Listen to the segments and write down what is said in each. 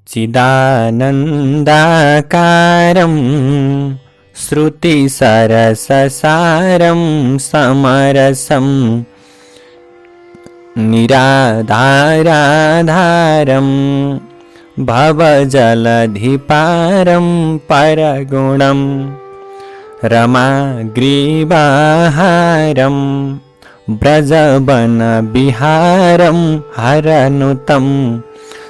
चिदानन्दाकारं श्रुतिसरससारं समरसं निराधाराधारं भवजलधिपारं परगुणं रमाग्रीवाहारं व्रजवनविहारं हरनुतं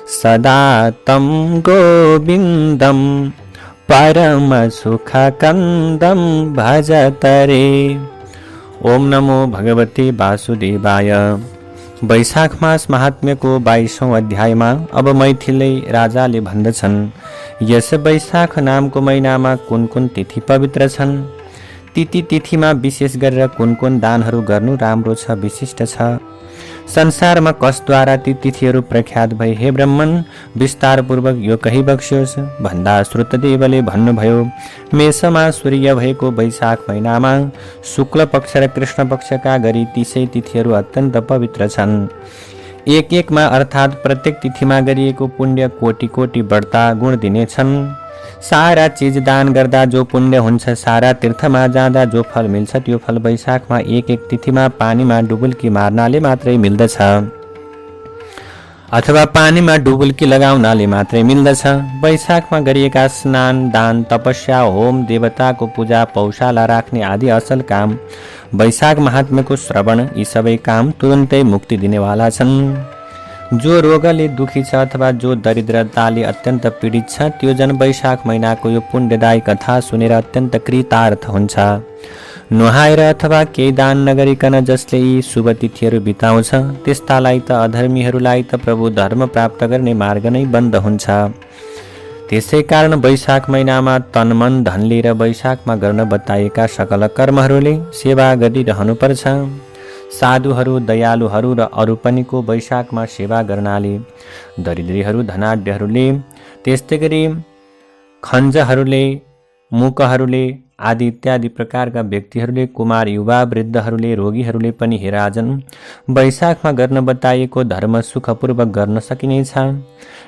सदा तं गोविन्दं परमसुखकन्दं भजतरे। ओम नमो भगवते वासुदेवाय। वैशाख मास महात्म्यको 22औं अध्यायमा अब मैथिली राजाले भन्दछन्, यस वैशाख नामको महिनामा कुन कुन तिथि पवित्र छन्, ती तिथिमा विशेष गरेर कुन कुन दानहरू गर्नु राम्रो छ, विशिष्ट छ, संसारमा कसद्वारा ती तिथिहरू प्रख्यात भए, हे ब्राह्मण विस्तारपूर्वक यो कही बक्सियोस् भन्दा श्रुतदेवले भन्नुभयो। मेषमा सूर्य भएको वैशाख महिनामा शुक्ल पक्ष र कृष्ण पक्षका गरी 30 तिथिहरू अत्यन्त पवित्र छन्। एक एकमा अर्थात् प्रत्येक तिथिमा गरिएको पुण्य कोटि कोटि बढ्ता गुण दिनेछन्। सारा चीज दान गर्दा जो पुण्य हुन्छ, सारा तीर्थमा जाँदा जो फल मिल्छ, त्यो फल वैशाखमा एक एक तिथिमा पानीमा डुबुल्की मार्नाले मात्रै मिल्दछ अथवा पानीमा डुबुल्की लगाउनाले मात्रै मिल्दछ। वैशाखमा गरिएका स्नान, दान, तपस्या, होम, देवताको पूजा, पौशाला राख्ने आदि असल काम, वैशाख महात्म्यको श्रवण, यी सबै काम तुरन्तै मुक्ति दिनेवाला छन्। जो रोगले दुखी छ अथवा जो दरिद्रताले अत्यन्त पीडित छ, त्यो जन वैशाख महिनाको यो पुण्यदायी कथा सुनेर अत्यन्त कृतार्थ हुन्छ। नुहाएर अथवा केही दान नगरिकन जसले यी शुभ तिथिहरू बिताउँछ, त्यस्तालाई त अधर्मीहरूलाई त प्रभु धर्म प्राप्त गर्ने मार्ग नै बन्द हुन्छ। त्यसै कारण वैशाख महिनामा तन मन धन लिएर वैशाखमा गर्न बताइएका सकल कर्महरूले सेवा गरिरहनुपर्छ। साधुहरू, दयालुहरू र अरू पनिको वैशाखमा सेवा गर्नाले दरिद्रीहरू, धनाढ्यहरूले, त्यस्तै गरी खञ्जहरूले, मूकहरूले आदि इत्यादि प्रकारका व्यक्तिहरूले, कुमार, युवा, वृद्धहरूले, रोगीहरूले पनि हे राजन वैशाखमा गर्न बताइएको धर्म सुखपूर्वक गर्न सकिनेछ।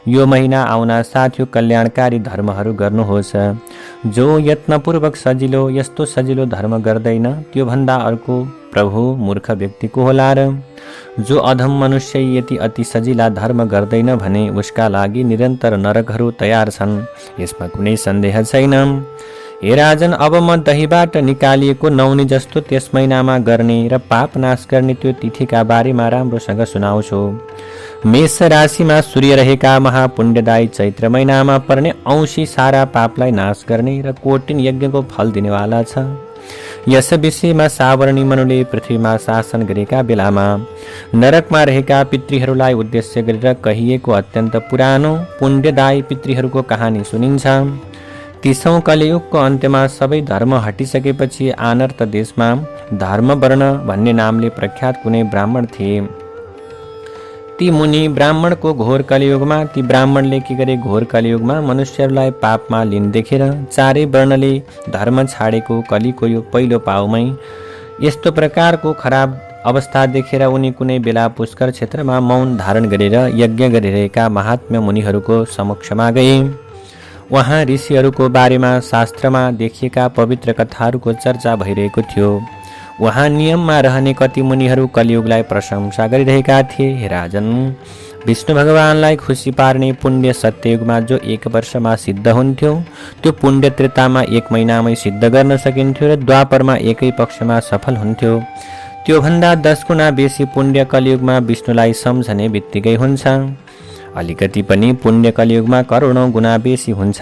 यो महिना आउना साथ यो कल्याणकारी धर्महरू गर्नुहोस्। जो यत्नपूर्वक यस्तो सजिलो धर्म गर्दैन, त्यो भन्दा अर्को प्रभु मूर्ख व्यक्तिको होला र जो अधम मनुष्य यति अति सजिला धर्म गर्दैन भने उसका लागि निरन्तर नरकहरू तयार छन्, यसमा कुनै सन्देह छैन। हे राजन, अब म दहीबाट निकालिएको नौनी जस्तो त्यस महिनामा गर्ने र पाप नाश गर्ने त्यो तिथिका बारेमा राम्रोसँग सुनाउँछु। मेष राशिमा सूर्य रहेका महापुण्यदायी चैत्र महिनामा पर्ने औँसी सारा पापलाई नाश गर्ने र कोटिन यज्ञको फल दिनेवाला छ। यस विषयमा सावर्णी मनुले पृथ्वीमा शासन गरेका बेलामा नरकमा रहेका पितृहरूलाई उद्देश्य गरेर कहिएको अत्यन्त पुरानो पुण्यदायी पितृहरूको कहानी सुनिन्छ। 30औं कलियुगको अन्त्यमा सबै धर्म हटिसकेपछि आनर्त देशमा धर्मवर्ण भन्ने नामले प्रख्यात कुनै ब्राह्मण थिए। ती मुनि ब्राह्मणको घोर कलियुगमा ती ब्राह्मणले के गरे, घोर कलियुगमा मनुष्यहरूलाई पापमा लीन देखेर चारै वर्णले धर्म छाडेको कलिको यो पहिलो पाउमै यस्तो प्रकारको खराब अवस्था देखेर उनी कुनै बेला पुष्कर क्षेत्रमा मौन धारण गरेर यज्ञ गरिरहेका महात्म्य मुनिहरूको समक्षमा गए। वहाँ ऋषिहरूको बारेमा शास्त्रमा देखिएका पवित्र कथाहरूको चर्चा भइरहेको थियो। वहाँ नियममा रहने कति मुनिहरू कलियुगलाई प्रशंसा गरिरहेका थिए। हे राजन, विष्णु भगवानलाई खुसी पार्ने पुण्य सत्ययुगमा जो 1 वर्षमा सिद्ध हुन्थ्यो, त्यो पुण्य त्रेतामा 1 महिनामै सिद्ध गर्न सकिन्थ्यो र द्वापरमा 1 पक्षमा सफल हुन्थ्यो। त्योभन्दा 10 गुणा बेसी पुण्य कलियुगमा विष्णुलाई सम्झने बित्तिकै हुन्छ। अलिकति पनि पुण्य कलियुगमा करोडौं गुणा बेसी हुन्छ।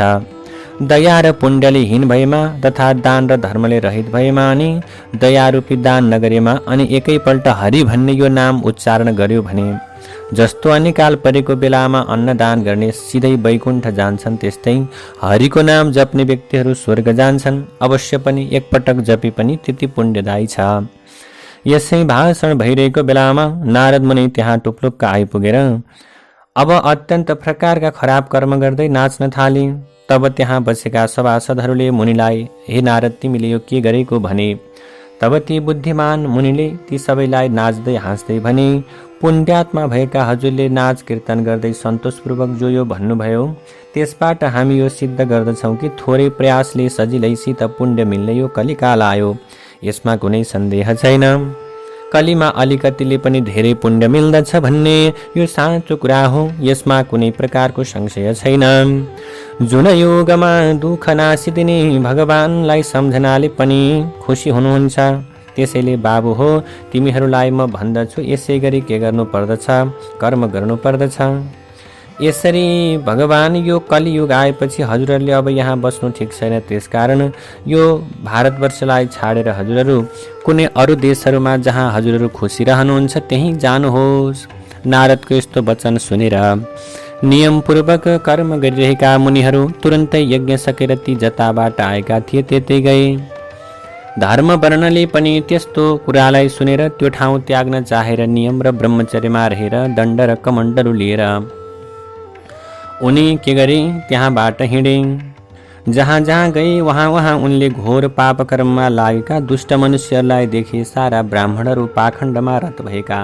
दया र पुण्यले हीन भएमा तथा दान र धर्मले रहित भएमा अनि दयारूपी दान नगरेमा अनि एकैपल्ट हरि भन्ने यो नाम उच्चारण गर्यो भने जस्तो अनिकाल परेको बेलामा अन्नदान गर्ने सिधै वैकुण्ठ जान्छन्, त्यस्तै हरिको नाम जप्ने व्यक्तिहरू स्वर्ग जान्छन्। अवश्य पनि एकपटक जपे पनि त्यति पुण्यदायी छ। यसै भाषण भइरहेको बेलामा नारद मुनि त्यहाँ टुप्लुक्क आइपुगेर अब अत्यन्त प्रकारका खराब कर्म गर्दै नाच्न थाले। तब त्यहाँ बसेका सभासदहरूले मुनिलाई, हे नारद, तिमीले यो के गरेको भने? तब ती बुद्धिमान मुनिले ती सबैलाई नाच्दै हाँस्दै भने, पुण्यात्मा भएका हजुरले नाच कीर्तन गर्दै सन्तोषपूर्वक जो यो भन्नुभयो त्यसबाट हामी यो सिद्ध गर्दछौँ कि थोरै प्रयासले सजिलैसित पुण्य मिल्ने यो कलिकाल आयो। यसमा कुनै सन्देह छैन। कलीमा अलिकतिले पनि धेरै पुण्य मिल्दछ भन्ने यो साँचो कुरा हो। यसमा कुनै प्रकारको संशय छैन। जुन योगमा दुःख नासिदिने भगवानलाई सम्झनाले पनि खुसी हुनुहुन्छ। त्यसैले बाबु हो, तिमीहरूलाई म भन्दछु, यसै गरी के गर्नु पर्दछ? कर्म गर्नु पर्दछ। यसरी भगवान यो कलियुग आएपछि हजुरहरूले अब यहाँ बस्नु ठिक छैन। त्यसकारण यो भारतवर्षलाई छाडेर हजुरहरू कुनै अरू देशहरूमा जहाँ हजुरहरू खुसी रहनुहुन्छ त्यहीँ जानुहोस्। नारदको यस्तो वचन सुनेर नियमपूर्वक कर्म गरिरहेका मुनिहरू तुरन्तै यज्ञ सकेर ती जताबाट आएका थिए त्यतै गए। धर्म वर्णले पनि त्यस्तो कुरालाई सुनेर त्यो ठाउँ त्याग्न चाहेर नियम र ब्रह्मचर्यमा रहेर दण्ड र कमण्डलु लिएर उनी के गरे? त्यहाँबाट हिँडे। जहाँ जहाँ गए वहाँ वहाँ उनले घोर पाप कर्ममा लागेका दुष्ट मनुष्यहरूलाई देखे। सारा ब्राह्मणहरू पाखण्डमा रत भएका।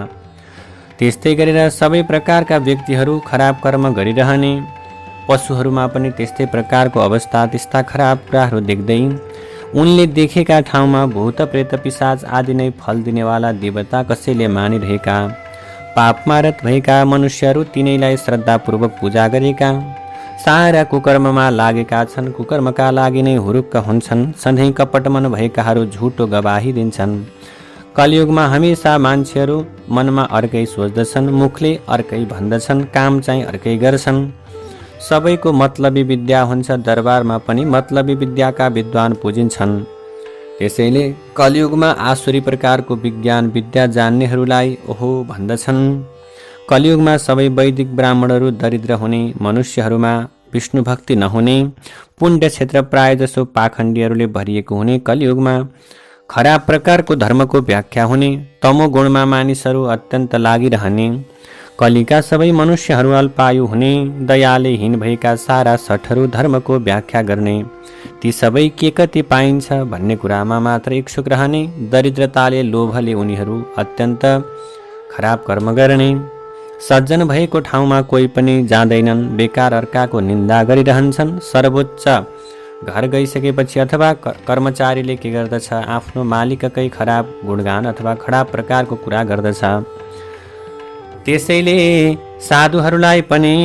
त्यस्तै गरेर सबै प्रकारका व्यक्तिहरू खराब कर्म गरिरहने। पशुहरूमा पनि त्यस्तै प्रकारको अवस्था। त्यस्ता खराब कुराहरू देख्दै उनले देखेका ठाउँमा भूत प्रेत पिशाच आदि नै फल दिनेवाला देवता कसैले मानिरहेका। पापमा रत भएका मनुष्यहरू तिनैलाई श्रद्धापूर्वक पूजा गरेका। सारा कुकर्ममा लागेका छन्। कुकर्मका लागि नै हुरुक्क हुन्छन्। सधैँ कपटमन भएकाहरू झुटो गवाही दिन्छन्। कलियुगमा हमेशा मान्छेहरू मनमा अर्कै सोच्दछन्, मुखले अर्कै भन्दछन्, काम चाहिँ अर्कै गर्छन्। सबैको मतलबी विद्या हुन्छ। दरबारमा पनि मतलबी विद्याका विद्वान पुजिन्छन्। त्यसैले कलियुगमा आसुरी प्रकारको विज्ञान विद्या जान्नेहरूलाई ओहो भन्दछन्। कलियुगमा सबै वैदिक ब्राह्मणहरू दरिद्र हुने, मनुष्यहरूमा विष्णु भक्ति नहुने, पुण्य क्षेत्र प्रायजसो पाखण्डीहरूले भरिएको हुने, कलियुगमा खराब प्रकारको धर्मको व्याख्या हुने, तमोगुणमा मानिसहरू अत्यन्त लागिरहने, कलिका सबै मनुष्यहरू अल्पायु हुने, दयालेहीन भएका सारा सठहरू धर्मको व्याख्या गर्ने, ती सबै के कति पाइन्छ भन्ने कुरामा मात्र इच्छुक रहने, दरिद्रताले लोभले उनीहरू अत्यन्त खराब कर्म गर्ने, सज्जन भएको ठाउँमा कोही पनि जाँदैनन्, बेकार अर्काको निन्दा गरिरहन्छन्। सर्वोच्च घर गइसकेपछि अथवा कर्मचारीले के गर्दछ? आफ्नो मालिककै खराब गुणगान अथवा खराब प्रकारको कुरा गर्दछ। त्यसैले साधुहरूलाई पनि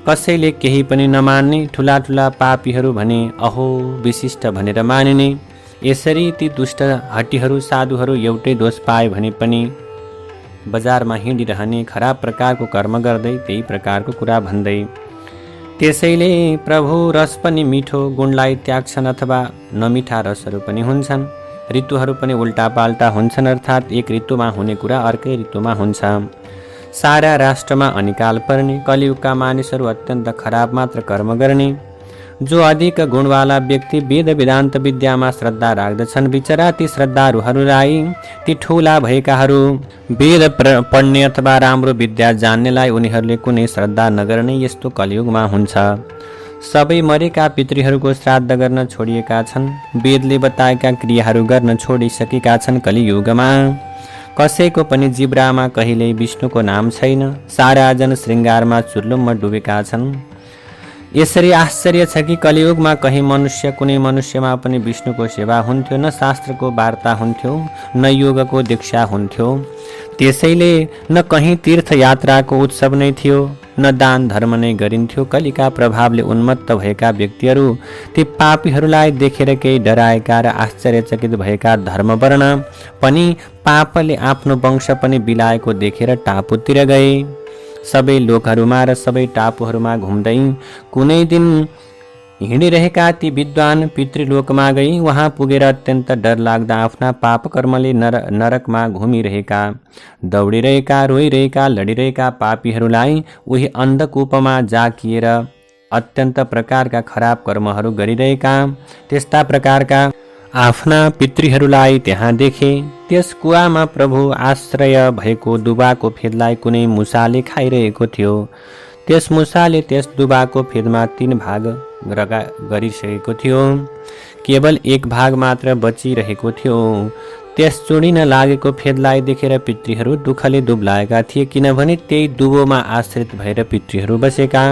कसैले केही पनि नमान्ने, ठुला ठुला पापीहरू भने अहो विशिष्ट भनेर मानिने। यसरी ती दुष्ट हट्टीहरू साधुहरू एउटै दोष पाए भने पनि बजारमा हिँडिरहने, खराब प्रकारको कर्म गर्दै त्यही प्रकारको कुरा भन्दै। त्यसैले प्रभु रस पनि मिठो गुणलाई त्याग्छन् अथवा नमिठा रसहरू पनि हुन्छन्। ऋतुहरू पनि उल्टापाल्टा हुन्छन्, अर्थात् एक ऋतुमा हुने कुरा अर्कै ऋतुमा हुन्छ। सारा राष्ट्रमा अनिकाल पर्ने, कलियुगका मानिसहरू अत्यन्त खराब मात्र कर्म गर्ने। जो अधिक गुणवाला व्यक्ति वेद वेदान्त विद्यामा श्रद्धा राख्दछन्, बिचरा ती श्रद्धारुहरूलाई, ती ठुला भएकाहरू वेद पढ्ने अथवा राम्रो विद्या जान्नेलाई उनीहरूले कुनै श्रद्धा नगर्ने यस्तो कलियुगमा हुन्छ। सबै मरेका पितृहरूको श्राद्ध गर्न छोडिएका छन्। वेदले बताएका क्रियाहरू गर्न छोडिसकेका छन्। कलियुगमा कसैको पनि जिब्रामा कहिल्यै विष्णुको नाम छैन। सारा जन श्रृङ्गारमा चुर्लुममा डुबेका छन्। यसरी आश्चर्य छ कि कलियुगमा कहीँ मनुष्य कुनै मनुष्यमा पनि विष्णुको सेवा हुन्थ्यो, न शास्त्रको वार्ता हुन्थ्यो, न योगको दीक्षा हुन्थ्यो। त्यसैले न कहीँ तीर्थयात्राको उत्सव नै थियो, न दान धर्म नै गरिन्थ्यो। कलिका प्रभावले उन्मत्त भएका व्यक्तिहरू ती पापीहरूलाई देखेर केही डराएका र आश्चर्यचकित भएका धर्मवर्ण पनि पापले आफ्नो वंश पनि बिलाएको देखेर टापुतिर गए। सबै लोकहरूमा र सबै टापुहरूमा घुम्दै कुनै दिन हिँडिरहेका ती विद्वान पितृलोकमा गई। वहाँ पुगेर अत्यन्त डर लाग्दा आफ्ना पाप कर्मले नरकमा घुमिरहेका, दौडिरहेका, रोइरहेका, लडिरहेका पापीहरूलाई उही अन्धकूपमा जाकिएर अत्यन्त प्रकारका खराब कर्महरू गरिरहेका त्यस्ता प्रकारका आफ्ना पितृहरूलाई त्यहाँ देखे। त्यस कुवामा प्रभु आश्रय भएको दुबाको फेदलाई कुनै मुसाले खाइरहेको थियो। त्यस मुसाले त्यस दुबाको फेदमा 3 भाग गरिसकेको थियो। केवल 1 भाग मात्र बचिरहेको थियो। त्यस चुडिन लागेको फेदलाई देखेर पितृहरू दुःखले दुब्लाएका थिए, किनभने त्यही दुबोमा आश्रित भएर पितृहरू बसेका।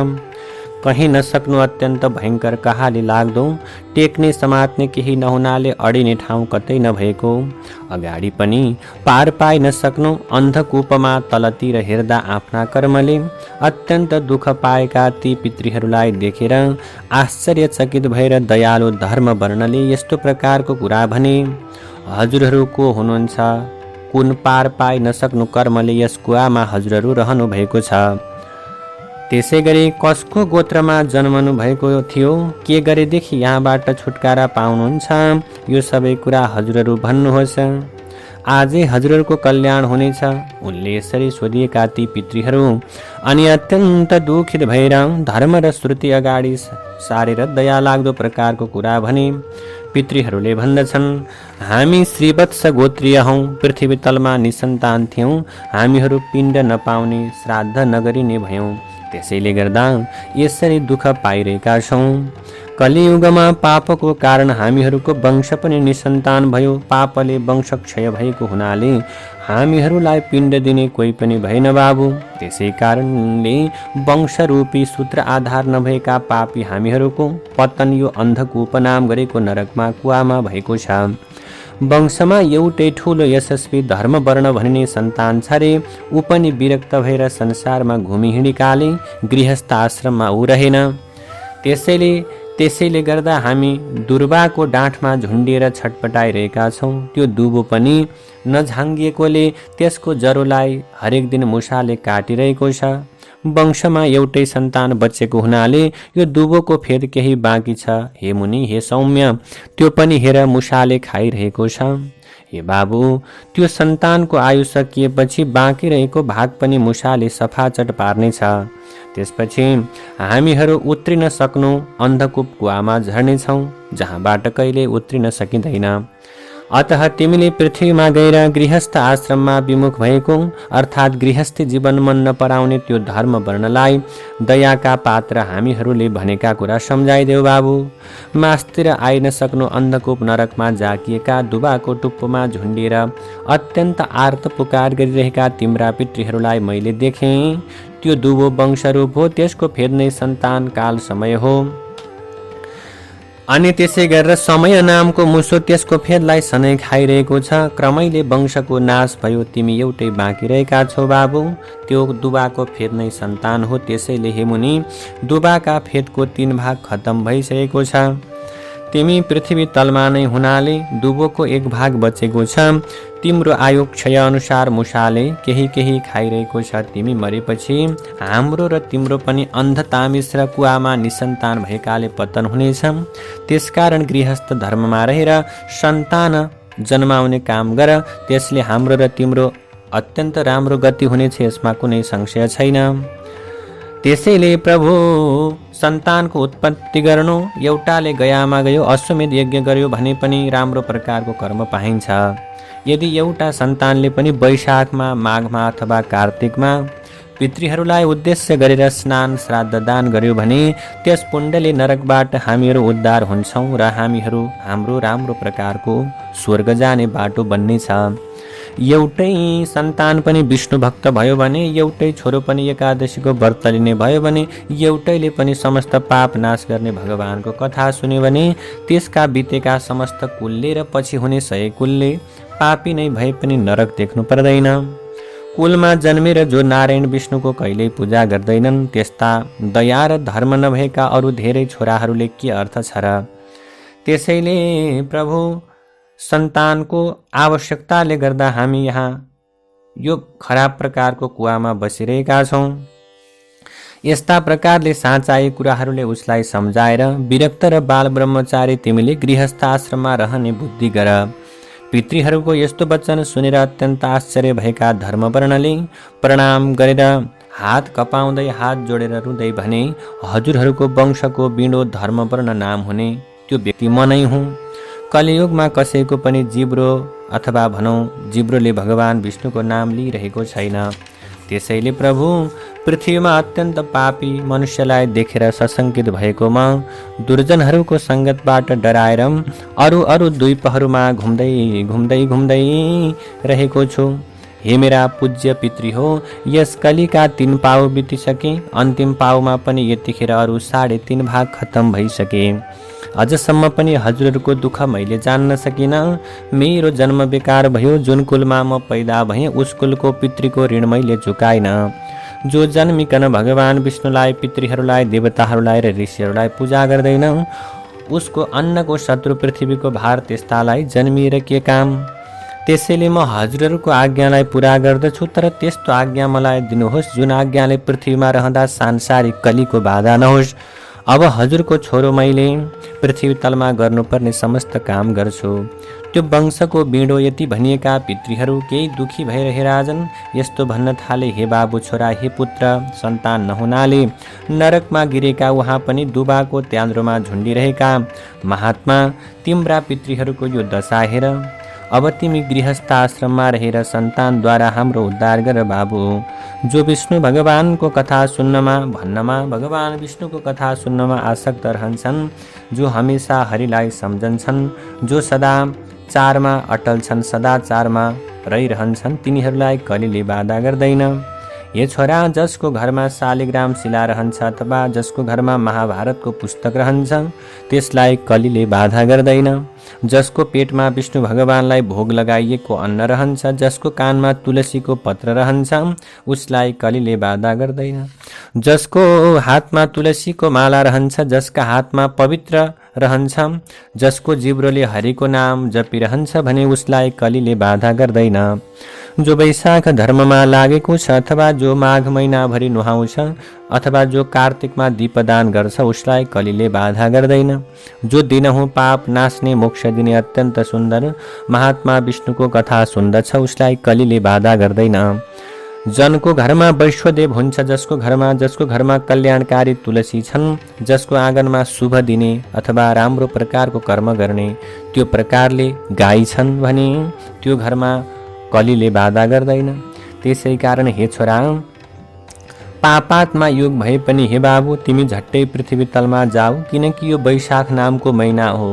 कहीँ नसक्नु अत्यन्त भयङ्कर कहाली लाग्दो, टेक्ने समात्ने केही नहुनाले अडिने ठाउँ कतै नभएको, अगाडि पनि पार पाइ नसक्नु अन्धकूपमा तलतिर हेर्दा आफ्ना कर्मले अत्यन्त दुःख पाएका ती पितृहरूलाई देखेर आश्चर्यचकित भएर दयालु धर्मवर्णले यस्तो प्रकारको कुरा भने, हजुरहरू को हुनुहुन्छ? कुन पार पाइ नसक्नु कर्मले यस कुवामा हजुरहरू रहनु भएको छ? त्यसै गरी कसको गोत्रमा जन्मनु भएको थियो? के गरेदेखि यहाँबाट छुटकारा पाउनुहुन्छ? यो सबै कुरा हजुरहरू भन्नुहोस्, आजै हजुरहरूको कल्याण हुनेछ। उनले यसरी सोधिएका ती पितृहरू अनि अत्यन्त दुखित भएर धर्म र श्रुति अगाडि सारेर दया लाग्दो प्रकारको कुरा भने। पितृहरूले भन्दछन्, हामी श्रीवत्स गोत्रीय हौँ, पृथ्वी तलमा निसन्तान थियौँ, हामीहरू पिण्ड नपाउने, श्राद्ध नगरिने भयौँ, त्यसैले गर्दा यसरी दुःख पाइरहेका छौँ। कलियुगमा पापको कारण हामीहरूको वंश पनि निसन्तान भयो। पापले वंश क्षय भएको हुनाले हामीहरूलाई पिण्ड दिने कोही पनि भएन बाबु। त्यसै कारणले वंशरूपी सूत्र आधार नभएका पापी हामीहरूको पतन यो अन्धकूप नाम गरेको नरकमा कुवामा भएको छ। वंशमा एउटै ठुलो यशस्वी धर्मवर्ण भनिने सन्तान छ रे। ऊ पनि विरक्त भएर संसारमा घुमी हिँडिकाले गृहस्थ आश्रममा ऊ रहेन। त्यसैले गर्दा हामी दुर्वाको डाँठमा झुन्डिएर छटपटाइरहेका छौँ। त्यो दुबो पनि नझाङ्गिएकोले त्यसको जरोलाई हरेक दिन मुसाले काटिरहेको छ। वंशमा एउटै सन्तान बचेको हुनाले यो दुबोको फेद केही बाँकी छ। हे मुनि, हे सौम्य, त्यो पनि हेर मुसाले खाइरहेको छ। हे बाबु, त्यो सन्तानको आयु सकिएपछि बाँकी रहेको भाग पनि मुसाले सफाचट पार्नेछ। त्यसपछि हामीहरू उत्रिन सक्नु अन्धकूप कुवामा झर्नेछौँ, जहाँबाट कहिले उत्रिन सकिँदैन। अतः तिमीले पृथ्वीमा गएर गृहस्थ आश्रममा विमुख भएको अर्थात् गृहस्थी जीवन मन नपराउने त्यो धर्मवर्णलाई दयाका पात्र हामीहरूले भनेका कुरा सम्झाइदेऊ बाबु। मासतिर आइन सक्नु अन्धकूप नरकमा जाकिएका दुबाको टुप्पोमा झुन्डिएर अत्यन्त आर्त पुकार गरिरहेका तिम्रा पितृहरूलाई मैले देखेँ। त्यो दुबो वंशरूप हो, त्यसको फेद्ने सन्तान काल समय हो। अनि त्यसै गरेर समय नामको मुसो त्यसको फेदलाई सधैँ खाइरहेको छ। क्रमैले वंशको नाश भयो, तिमी एउटै बाँकी रहेका छौ बाबु। त्यो दुबाको फेद नै सन्तान हो। त्यसैले हे मुनि, दुबाका फेदको 3 भाग खत्तम भइसकेको छ। तिमी पृथ्वी तलमा नै हुनाले दुबोको 1 भाग बचेको छ। तिम्रो आयु क्षय अनुसार मुसाले केही खाइरहेको छ। तिमी मरेपछि हाम्रो र तिम्रो पनि अन्धतामिस र कुवामा निसन्तान भएकाले पतन हुनेछ। त्यसकारण गृहस्थ धर्ममा रहेर सन्तान जन्माउने काम गर, त्यसले हाम्रो र तिम्रो अत्यन्त राम्रो गति हुनेछ, यसमा कुनै संशय छैन। त्यसैले प्रभु, सन्तानको उत्पत्ति गर्नु, एउटाले गयामा गयो अश्वमेध यज्ञ गर्यो भने पनि राम्रो प्रकारको कर्म पाइन्छ। यदि एउटा सन्तानले पनि वैशाखमा, माघमा अथवा कार्तिकमा पितृहरूलाई उद्देश्य गरेर स्नान श्राद्ध दान गर्यो भने त्यस पुण्यले नरकबाट हामीहरू उद्धार हुन्छौँ र हामीहरू हाम्रो राम्रो प्रकारको स्वर्ग जाने बाटो बन्नेछ। एउटै सन्तान पनि विष्णु भक्त भयो भने, एउटै छोरो पनि एकादशीको व्रत लिने भयो भने, एउटैले पनि समस्त पाप नाश गर्ने भगवानको कथा सुन्यो भने त्यसका बितेका समस्त कुलले र पछि हुने 100 कुलले पापी नै भए पनि नरक देख्नु पर्दैन। कुलमा जन्मेर जो नारायण विष्णुको कहिल्यै पूजा गर्दैनन्, त्यस्ता दया र धर्म नभएका अरू धेरै छोराहरूले के अर्थ छ र? त्यसैले प्रभु, सन्तानको आवश्यकताले गर्दा हामी यहाँ यो खराब प्रकारको कुवामा बसिरहेका छौँ। यस्ता प्रकारले साँचाइ कुराहरूले उसलाई सम्झाएर विरक्त र बाल ब्रह्मचारी तिमीले गृहस्थ आश्रममा रहने बुद्धि गर। पितृहरूको यस्तो वचन सुनेर अत्यन्त आश्चर्य भएका धर्मवर्णले प्रणाम गरेर हात कपाउँदै हात जोडेर रुँदै भने, हजुरहरूको वंशको बिँडो धर्मवर्ण नाम हुने त्यो व्यक्ति म नै हुँ। कलियुगमा कसैको पनि जिब्रो अथवा भनौँ जिब्रोले भगवान विष्णुको नाम लिइरहेको छैन। त्यसैले प्रभु पृथ्वीमा अत्यन्त पापी मनुष्यलाई देखेर सशङ्कित भएकोमा दुर्जनहरूको सङ्गतबाट डराएर अरू द्वीपहरूमा घुम्दै घुम्दै घुम्दै रहेको छु। हे मेरा पूज्य पितृ हो, यस कलीका 3 पाउ बितिसके, अन्तिम पाउमा पनि यतिखेर अरू 3.5 भाग खत्तम भइसके। अझसम्म पनि हजुरहरूको दुःख मैले जान्न सकिनँ। मेरो जन्म बेकार भयो। जुन कुलमा म पैदा भएँ उस कुलको पितृको ऋण मैले चुकाइन। जो जन्मिकन भगवान विष्णुलाई, पितृहरूलाई, देवताहरूलाई र ऋषिहरूलाई पूजा गर्दैन उसको अन्नको शत्रु पृथ्वीको भार त्यस्तालाई जन्मिएर के काम। त्यसैले म हजुरहरूको आज्ञालाई पुरा गर्दछु, तर त्यस्तो आज्ञा मलाई दिनुहोस् जुन आज्ञाले पृथ्वीमा रहँदा सांसारिक कलीको बाधा नहोस्। अब हजुरको छोरो मैले पृथ्वी तलमा गर्नुपर्ने समस्त काम गर्छु। त्यो वंशको बिँडो यति भनिएका पितृहरू केही दुखी भएर हे राजन यस्तो भन्न थाले, हे बाबु छोरा, हे पुत्र, सन्तान नहुनाले नरकमा गिरेका उहाँ पनि दुबाको त्यान्द्रोमा झुन्डिरहेका महात्मा, तिम्रा पितृहरूको यो दशा हेर। अब तिमी गृहस्थ आश्रममा रहेर सन्तानद्वारा हाम्रो उद्धार गर बाबु। जो विष्णु भगवानको कथा सुन्नमा भन्नमा, भगवान विष्णुको कथा सुन्नमा आसक्त रहन्छन्, जो हमेशा हरिलाई सम्झन्छन्, जो सदा चारमा अटल छन्, सदाचारमा रहिरहन्छन्, तिनीहरूलाई कलीले बाधा गर्दैन। हे छोरा, जसको घरमा शालिग्राम शिला रहन्छ अथवा जसको घरमा महाभारतको पुस्तक रहन्छ त्यसलाई कलीले बाधा गर्दैन। जसको पेटमा विष्णु भगवानलाई भोग लगाइएको अन्न रहन्छ, जसको कानमा तुलसीको पत्र रहन्छ उसलाई कलीले बाधा गर्दैन। जसको हातमा तुलसीको माला रहन्छ, जसका हातमा पवित्र रहन्छ, जसको जिब्रोले हरिको नाम जपिरहन्छ भने उसलाई कलीले बाधा गर्दैन। जो वैशाख धर्ममा लागेको छ अथवा जो माघ महिनाभरि नुहाउँछ अथवा जो कार्तिकमा दीपदान गर्छ उसलाई कलीले बाधा गर्दैन। जो दिनहुँ पाप नाच्ने मोक्ष दिने अत्यन्त सुन्दर महात्मा विष्णुको कथा सुन्दछ उसलाई कलीले बाधा गर्दैन। जनको घरमा वैश्वदेव हुन्छ, जसको घरमा कल्याणकारी तुलसी छन्, जसको आँगनमा शुभ दिने अथवा राम्रो प्रकारको कर्म गर्ने त्यो प्रकारले गाई छन् भने त्यो घरमा कलीले बाधा गर्दैन। त्यसै कारण हे छोरा, पापात्मा योग भए पनि हे बाबु तिमी झट्टै पृथ्वी तलमा जाऊ, किनकि यो वैशाख नामको महिना हो।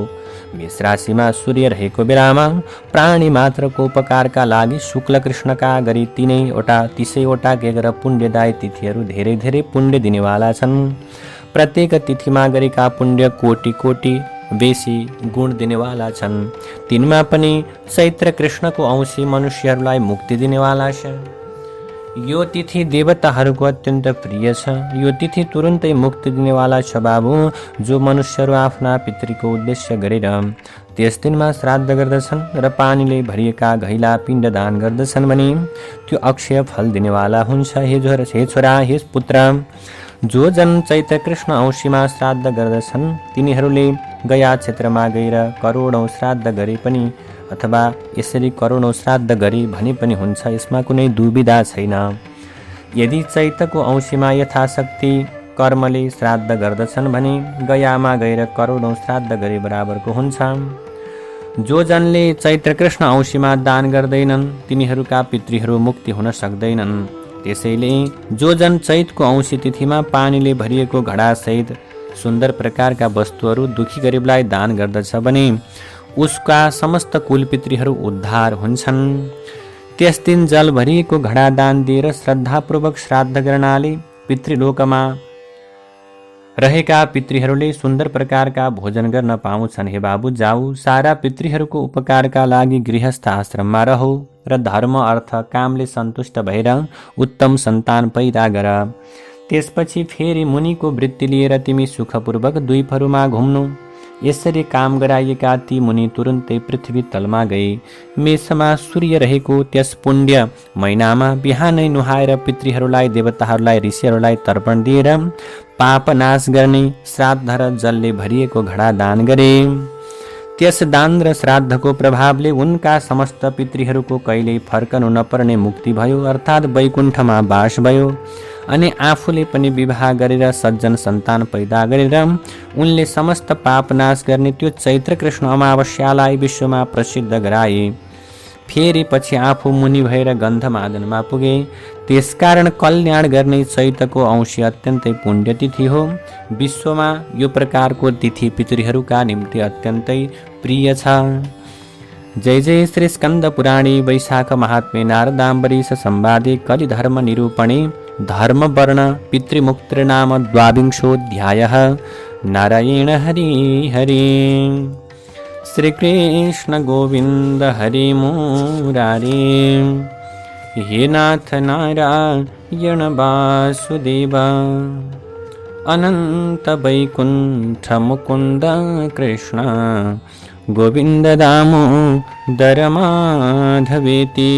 मेष राशिमा सूर्य रहेको बेलामा प्राणी मात्रको उपकारका लागि शुक्ल कृष्णका गरी 30वटा गेगर पुण्यदायी तिथिहरू धेरै धेरै पुण्य दिनेवाला छन्। प्रत्येक तिथिमा गरेका पुण्य कोटि बेसी गुण दिनेवाला छन्। तिनमा पनि चैत्र कृष्णको औँसी मनुष्यहरूलाई मुक्ति दिनेवाला छ। यो तिथि देवताहरूको अत्यन्त प्रिय छ। यो तिथि तुरुन्तै मुक्ति दिनेवाला छ बाबु। जो मनुष्यहरू आफ्ना पितृको उद्देश्य गरेर त्यस दिनमा श्राद्ध गर्दछन् र पानीले भरिएका घैला पिण्डदान गर्दछन् भने त्यो अक्षय फल दिनेवाला हुन्छ। हे छोरा, हे पुत्र, जो जन चैत्र कृष्ण औँसीमा श्राद्ध गर्दछन् तिनीहरूले गया क्षेत्रमा गएर करोडौँ श्राद्ध गरे पनि अथवा यसरी करोडौँ श्राद्ध गरे भने पनि हुन्छ, यसमा कुनै दुविधा छैन। यदि चैतको औँसीमा यथाशक्ति कर्मले श्राद्ध गर्दछन् भने गयामा गएर करोडौँ श्राद्ध गरे बराबरको हुन्छ। जो जनले चैत्र कृष्ण औँसीमा दान गर्दैनन् तिनीहरूका पितृहरू मुक्ति हुन सक्दैनन्। त्यसैले जो जन चैतको औँसी तिथिमा पानीले भरिएको घडासहित सुन्दर प्रकारका वस्तुहरू दुखी गरिबलाई दान गर्दछ भने उसका समस्त कुलपितृहरू उद्धार हुन्छन्। त्यस दिन जल भरिएको घडा दान दिएर श्रद्धापूर्वक श्राद्ध गर्नाले पितृलोकमा रहेका पितृहरूले सुन्दर प्रकारका भोजन गर्न पाउँछन्। हे बाबु जाऊ, सारा पितृहरूको उपकारका लागि गृहस्थ आश्रममा रहौ र धर्म अर्थ कामले सन्तुष्ट भएर उत्तम सन्तान पैदा गर। त्यसपछि फेरि मुनिको वृत्ति लिएर तिमी सुखपूर्वक द्वीपहरूमा घुम्नु। यसरी काम गराइएका ती मुनि तुरुन्तै पृथ्वी तलमा गए। मेषमा सूर्य रहेको त्यस पुण्य महिनामा बिहानै नुहाएर पितृहरूलाई, देवताहरूलाई, ऋषिहरूलाई तर्पण दिएर पाप नाश गर्ने श्राद्ध र जलले भरिएको घडा दान गरे। त्यस दान र श्राद्धको प्रभावले उनका समस्त पितृहरूको कहिल्यै फर्कनु नपर्ने मुक्ति भयो, अर्थात् वैकुण्ठमा बास भयो। अनि आफूले पनि विवाह गरेर सज्जन सन्तान पैदा गरेर उनले समस्त पाप नाश गर्ने त्यो चैत्र कृष्ण अमावस्यालाई विश्वमा प्रसिद्ध गराए। फेरि पछि आफू मुनि भएर गन्धमादनमा पुगे। त्यसकारण कल्याण गर्ने चैतको औँसी अत्यन्तै पुण्यतिथि हो। विश्वमा यो प्रकारको तिथि पितृहरूका निम्ति अत्यन्तै प्रिय छ। जय जय श्री स्कन्द पुराणे वैशाख महात्म्ये नारदाम्बरीश संवादे कलिधर्म निरूपणे धर्मवर्ण पितृमुक्तिर्नाम द्वाविंशोऽध्यायः। नारायण हरि हरि। श्रीकृष्ण गोविन्द हरि मुरारे। हे नाथ नारायण वासुदेव। अनंत वैकुंठ मुकुंद कृष्ण गोविंद दामोदर माधवेति।